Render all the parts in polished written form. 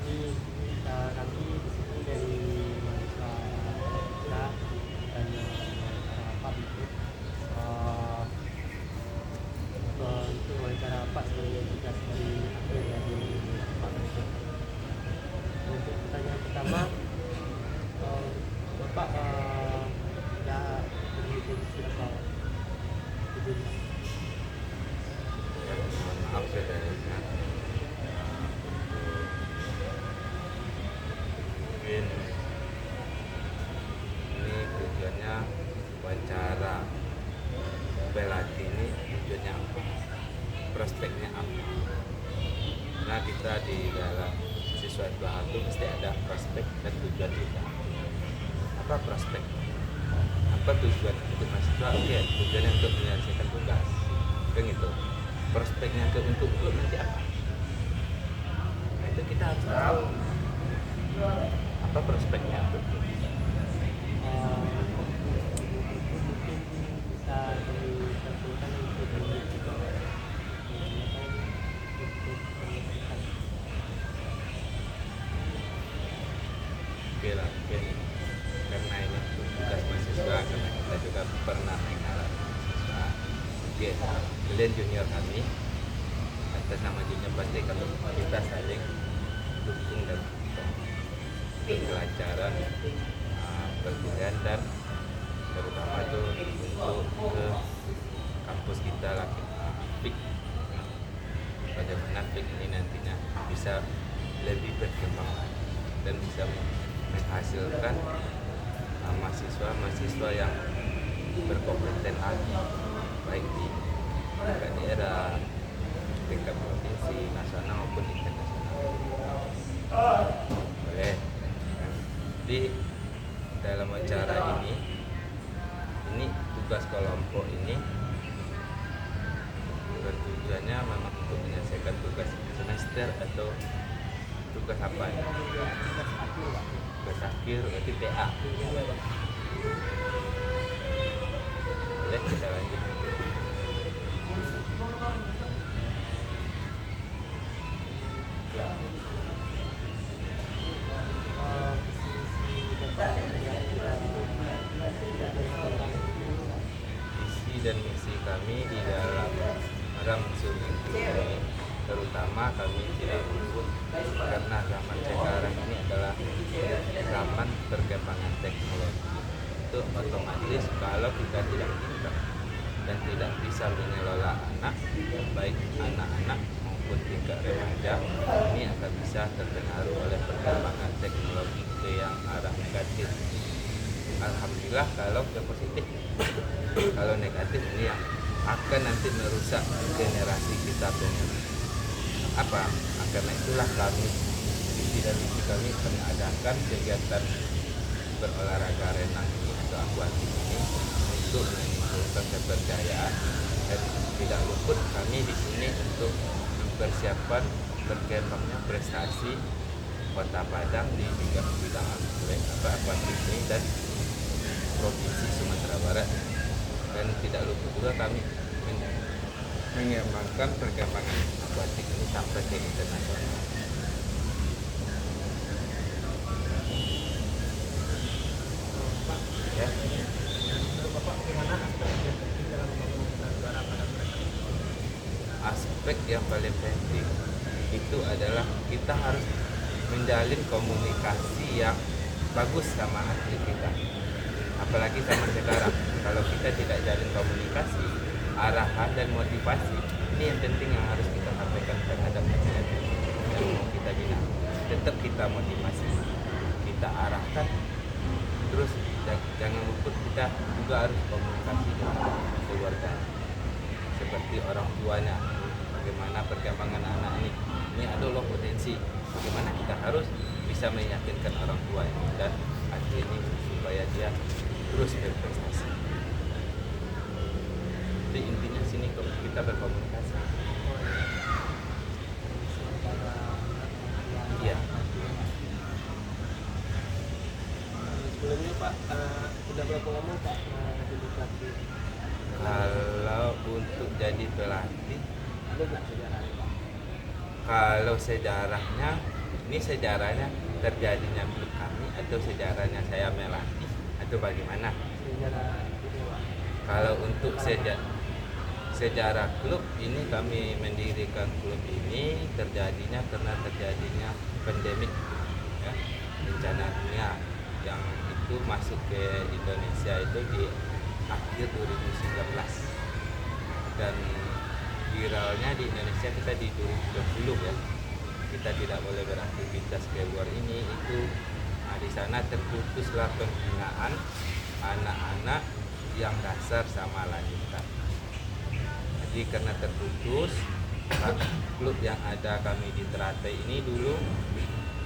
kami di sini dari mahasiswa kita dan Pak Bibit untuk wawancara Pak sebagai tugas dari akhir dari Pak Bibit. Untuk pertanyaan pertama, Bapak ya berinteraksi apa? Maaf sebelumnya, mungkin ini tujuannya wawancara pelatih ini tujuannya apa, prospeknya apa. Nah, kita di dalam siswa itu mesti ada prospek dan tujuan kita. Apa prospek? Apa tujuan untuk mahasiswa? Oke, tujuannya untuk menyelesaikan tugas, kan itu. Prospeknya untuk nanti apa? Nah, itu kita harus tahu apa prospeknya untuk Mungkin bisa ditentukan untuk oke lah, mungkin karena ini untuk tugas mahasiswa, karena kita juga pernah mengalami mahasiswa. Oke, kalian junior kami, atas nama junior pasti kalau kita saling dukung dan untuk kelancaran perkuliahan dan terutama itu untuk ke kampus kita lah, FIK. Bagaimana FIK ini nantinya bisa lebih berkembang dan bisa menghasilkan mahasiswa yang berkompeten lagi, baik di daerah, tingkat provinsi, nasional maupun internasional. Boleh. Di dalam acara ini tugas kelompok ini bertujuannya memang untuk menyelesaikan tugas semester atau tugas apa ya? Tugas akhir berarti TA. Boleh kita lanjut. Visi dan misi kami di dalam Ramsul ini, terutama kami tidak luput karena zaman sekarang ini adalah zaman perkembangan teknologi. Itu otomatis kalau kita tidak pintar dan tidak bisa mengelola anak, baik anak-anak maupun tingkat remaja, ini akan bisa terpengaruh oleh perkembangan teknologi ke yang arah negatif. Alhamdulillah kalau ke positif. Kalau negatif ini yang akan nanti merusak generasi kita penerus. Apa? Karena itulah kami visi dan misi kami mengadakan kegiatan berolahraga renang ini atau akuatik ini untuk menimbulkan kepercayaan, dan tidak luput kami di sini untuk mempersiapkan berkembangnya prestasi Kota Padang di bidang akuatik ini dan Provinsi Sumatera Barat. Dan tidak luput juga kami mengembangkan perkembangan akuatik ini sampai ke internasional. Ya. Aspek yang paling penting itu adalah kita harus menjalin komunikasi yang bagus sama atlet kita. Apalagi zaman sekarang, kalau kita tidak jalin komunikasi, arahan dan motivasi, ini yang penting yang harus kita sampaikan terhadap atlet yang mau kita bina. Tetap kita motivasi, kita arahkan, terus jangan luput kita juga harus komunikasi dengan keluarga, seperti orang tuanya. Bagaimana perkembangan anak ini ada loh potensi. Bagaimana kita harus bisa meyakinkan orang tua ini dan atlet ini supaya dia terus berprestasi. Jadi intinya sini kita berkomunikasi. Iya. Sebelumnya Pak, sudah berapa lama Pak jadi pelatih? Kalau untuk jadi pelatih Ada nggak sejarahnya Pak? Kalau sejarahnya, ini sejarahnya terjadinya klub kami atau sejarahnya saya melatih atau bagaimana? sejarah itu Pak. Kalau untuk sejarah klub ini, kami mendirikan klub ini terjadinya karena terjadinya pandemik ya, bencana dunia yang itu masuk ke Indonesia itu di akhir 2019 dan viralnya di Indonesia kita di 2020 ya, kita tidak boleh beraktivitas keluar ini itu. Nah, di sana terputuslah pembinaan anak-anak yang dasar sama lanjutan. Jadi karena terputus, klub yang ada kami di Teratai ini dulu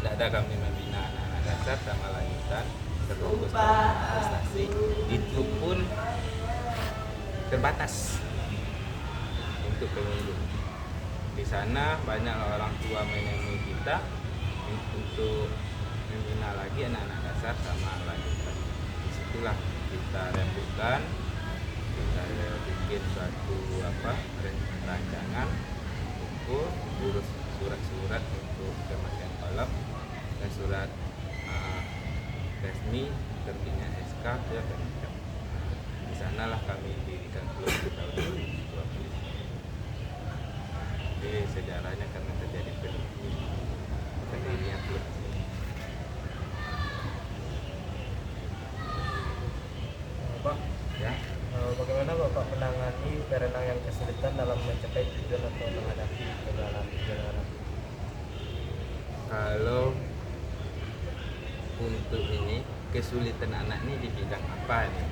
tidak ada kami membina anak-anak dasar sama lanjutan, terfokus pada prestasi. Itu pun terbatas untuk pemilu. Di sana banyak orang tua menemui kita untuk membina lagi anak-anak dasar sama lanjutan. Disitulah kita rembukan, kita bikin suatu rancangan untuk urus surat-surat untuk Kementerian Kolam dan surat resmi terbitnya SK ya Kementerian. Di sanalah kami dirikan klub di tahun 2020. Jadi sejarahnya karena terjadi pendirinya klub. Pak, Ya, bagaimana Bapak menangani perenang yang kesulitan dalam mencapai tujuan atau menghadapi kejuaraan? kalau untuk ini kesulitan anak ini di bidang apa nih?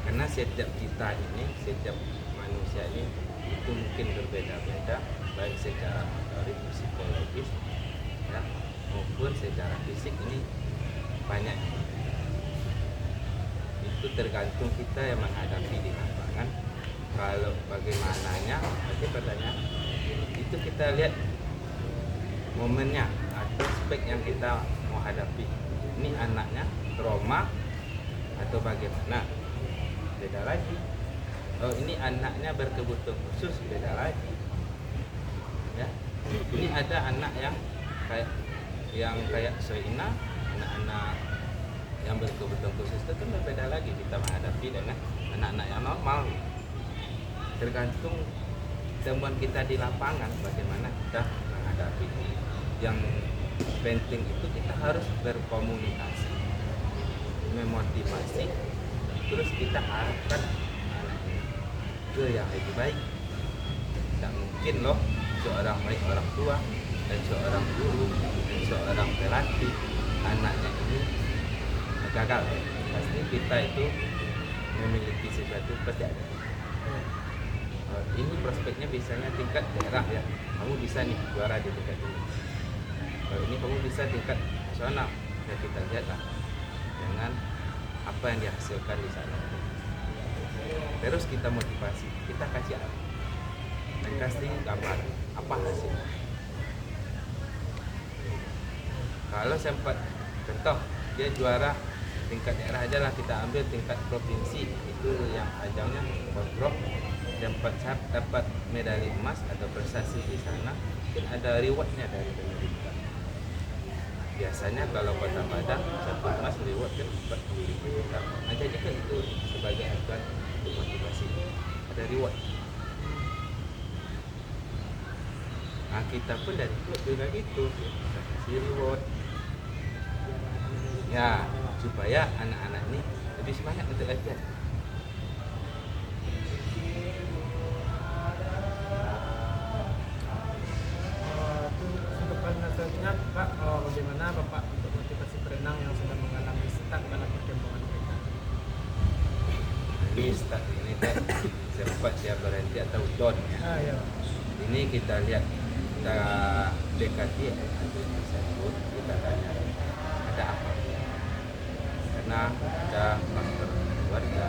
Karena setiap kita ini, setiap manusia ini itu mungkin berbeda-beda, baik secara motorik, psikologis, ya, maupun secara fisik ini banyak. Itu tergantung kita yang menghadapi di lapangan. Kalau bagaimananya, berarti pertanyaan itu kita lihat momennya atau aspek yang kita mau hadapi. Ini anaknya trauma atau bagaimana? Beda lagi. Oh, ini anaknya berkebutuhan khusus, beda lagi. Ya, ini ada anak yang kayak Soina, anak-anak yang berkebutuhan khusus itu kan berbeda lagi kita menghadapi dengan anak-anak yang normal. Tergantung temuan kita di lapangan bagaimana kita menghadapi. Yang penting itu kita harus berkomunikasi, memotivasi, terus kita arahkan anak ini ke yang lebih baik. Tidak mungkin loh seorang baik orang tua dan seorang guru dan seorang pelatih anaknya ini gagal. Pasti kita itu memiliki sesuatu pasti ada. Ini prospeknya biasanya tingkat daerah ya, kamu bisa nih juara di tingkat ini. Kalau ini kamu bisa tingkat nasional, ya kita lihatlah dengan apa yang dihasilkan di sana. Terus kita motivasi, kita kasih apa? Dan kasih gambar apa hasilnya. Kalau sempat contoh dia juara tingkat daerah aja lah, kita ambil tingkat provinsi itu yang ajangnya Pemprov, dapat medali emas atau prestasi di sana, mungkin ada rewardnya dari pemerintah. Biasanya kalau Kota Padang satu emas reward kan 40.000 juta. Nah, jadi kan itu sebagai acuan untuk motivasi, ada reward. Nah, kita pun dari klub juga gitu, kita kasih reward. Ya, supaya anak-anak ini lebih semangat untuk latihan. Untuk selanjutnya Pak, bagaimana Bapak untuk motivasi perenang yang sedang mengalami stuck dalam perkembangan mereka? Ini start ini kan sempat dia berhenti atau down ya. Ya. Ini kita lihat, kita dekati tersebut, kita tanya ada apa. Karena ada faktor keluarga,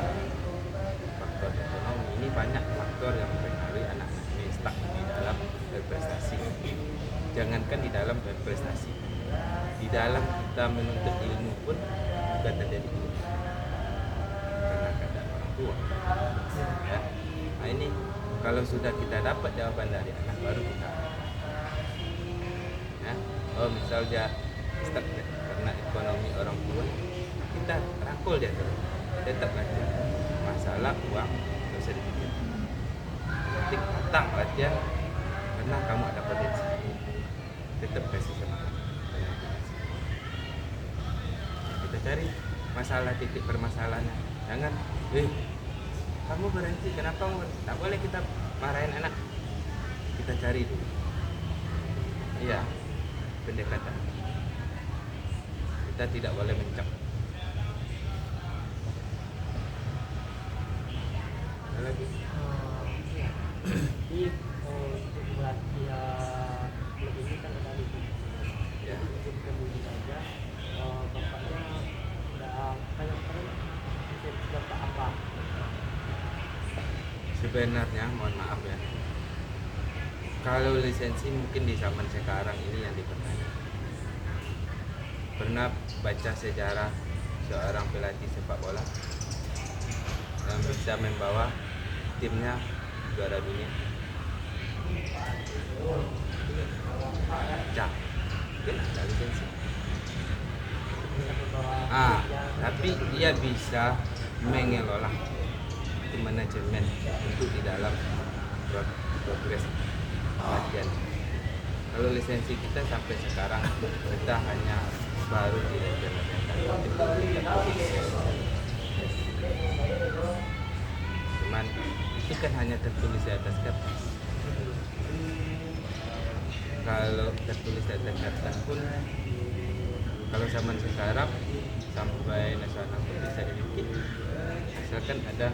faktor ekonomi, ini banyak faktor yang mempengaruhi anak ini stuck di dalam berprestasi. Jangankan di dalam berprestasi, di dalam kita menuntut ilmu pun juga terjadi ilmu karena keadaan orang tua. Ya. Nah, ini kalau sudah kita dapat jawaban dari anak, baru kita misal dia stuck karena ekonomi orang tua, kita rangkul dia terus, tetap aja masalah uang nggak usah dipikir, nanti matang latihan karena kamu ada potensi, tetap kasih semangat dan motivasi. Kita cari masalah, titik permasalahannya, jangan kamu berhenti, kenapa kamu berhenti? Tak boleh kita marahin anak, kita cari dulu. Iya, pendekatan. Kita tidak boleh mencap. Ada lagi? Iya. Jadi untuk melatih lebih ini kan tadi Ya. untuk kembali saja bapaknya udah kayak lisensi bapak apa? Sebenarnya mohon maaf ya, kalau lisensi mungkin di zaman sekarang ini yang dipertanyakan. Pernah baca sejarah seorang pelatih sepak bola yang bisa membawa timnya juara dunia? Cak, mungkin ada lisensi. Bisa membawa Tapi dia bisa mengelola tim manajemen untuk di dalam progres latihan. Kalau lisensi kita sampai sekarang kita hanya baru direncanakan, cuman itu kan hanya tertulis di atas kertas. Kalau tertulis di atas kertas pun, kalau zaman sekarang sampai nasional pun bisa dibikin, misalkan ada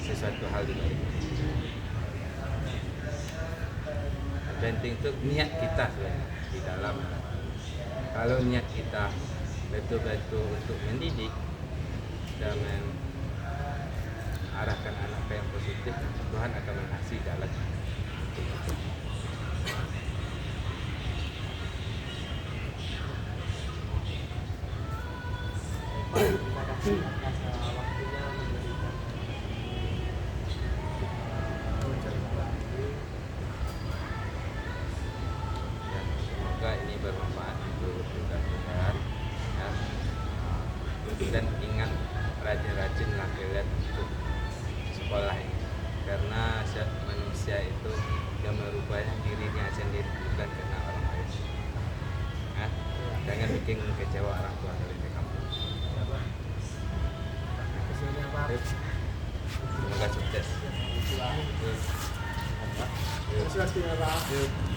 sesuatu hal di balik. Yang penting itu niat kita sebenarnya di dalam. Kalau niat kita betul-betul untuk mendidik dan mengarahkan anak ke yang positif, Tuhan akan mengasih jalan. terima kasih atas waktunya memberikan Ya, semoga ini bermanfaat untuk rekan-rekan ya. Dan ingat, rajin-rajinlah kalian untuk sekolah ini, karena manusia itu yang merubah dirinya sendiri, bukan karena orang lain ya. Jangan bikin kecewa orang tua kalian di kampung. kesini Pak. Semoga sukses. Terima kasih Pak.